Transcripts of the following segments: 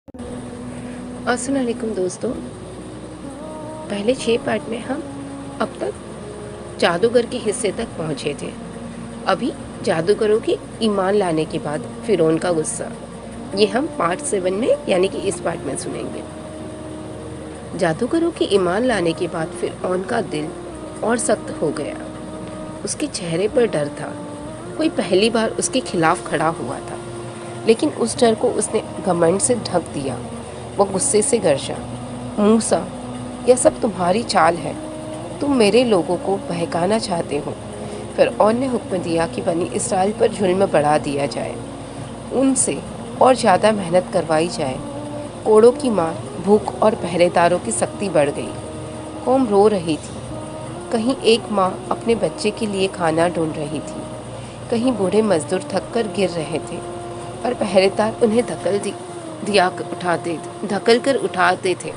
अस्सलाम वालेकुम दोस्तों। पहले 6 पार्ट में हम अब तक जादूगर के हिस्से तक पहुँचे थे। अभी जादूगरों के ईमान लाने के बाद फ़िरौन का गुस्सा, ये हम पार्ट 7 में यानी कि इस पार्ट में सुनेंगे। जादूगरों के ईमान लाने के बाद फ़िरौन का दिल और सख्त हो गया। उसके चेहरे पर डर था। कोई पहली बार उसके खिलाफ खड़ा हुआ था, लेकिन उस डर को उसने घमंड से ढक दिया। वो गुस्से से गरजा, मूसा, यह सब तुम्हारी चाल है। तुम मेरे लोगों को बहकाना चाहते हो। फ़िरऔन ने हुक्म दिया कि बनी इसराइल पर जुल्म बढ़ा दिया जाए, उनसे और ज़्यादा मेहनत करवाई जाए। कोड़ों की मार, भूख और पहरेदारों की सख्ती बढ़ गई। कौम रो रही थी। कहीं एक माँ अपने बच्चे के लिए खाना ढूंढ रही थी, कहीं बूढ़े मजदूर थक कर गिर रहे थे और पहरेदार उन्हें धकल कर उठाते थे।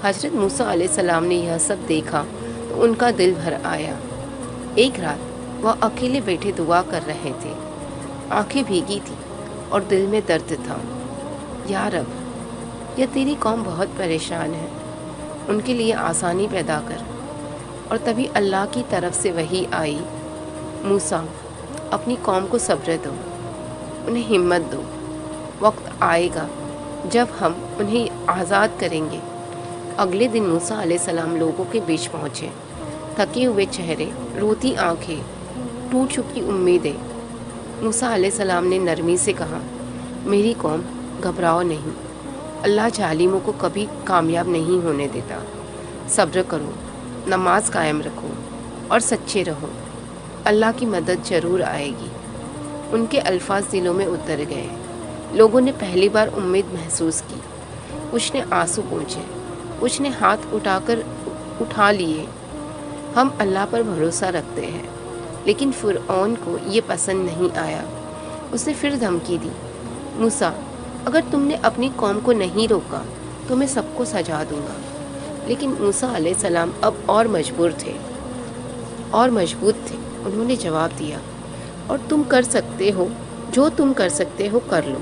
हज़रत मूसा अलैहिस्सलाम ने यह सब देखा तो उनका दिल भर आया। एक रात वह अकेले बैठे दुआ कर रहे थे। आंखें भीगी थी और दिल में दर्द था। या रब, यह तेरी कौम बहुत परेशान है, उनके लिए आसानी पैदा कर। और तभी अल्लाह की तरफ से वही आई, मूसा, अपनी कौम को सब्र दो, उन्हें हिम्मत दो। वक्त आएगा जब हम उन्हें आज़ाद करेंगे। अगले दिन मूसा अलैहिस्सलाम लोगों के बीच पहुँचे। थके हुए चेहरे, रोती आंखें, टूट चुकी उम्मीदें। मूसा अलैहिस्सलाम ने नरमी से कहा, मेरी कौम, घबराओ नहीं। अल्लाह जालिमों को कभी कामयाब नहीं होने देता। सब्र करो, नमाज कायम रखो और सच्चे रहो। अल्लाह की मदद ज़रूर आएगी। उनके अल्फाज दिलों में उतर गए। लोगों ने पहली बार उम्मीद महसूस की। कुछ ने आंसू पोंछे, कुछ ने हाथ उठा लिए। हम अल्लाह पर भरोसा रखते हैं। लेकिन फ़िरऔन को ये पसंद नहीं आया। उसने फिर धमकी दी, मूसा, अगर तुमने अपनी कौम को नहीं रोका तो मैं सबको सजा दूंगा। लेकिन मूसा अलैहिस्सलाम अब और मजबूत थे। उन्होंने जवाब दिया, और तुम कर सकते हो, जो तुम कर सकते हो कर लो।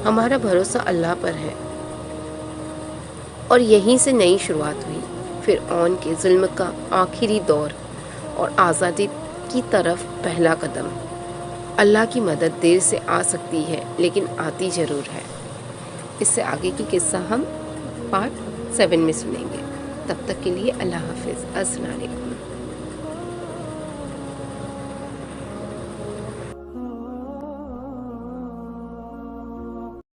हमारा भरोसा अल्लाह पर है। और यहीं से नई शुरुआत हुई, फ़िरऔन के जुल्म का आखिरी दौर और आज़ादी की तरफ पहला कदम। अल्लाह की मदद देर से आ सकती है, लेकिन आती ज़रूर है। इससे आगे की किस्सा हम पार्ट 7 में सुनेंगे। तब तक के लिए अल्लाह हाफ़िज़। अस्सलाम वालेकुम।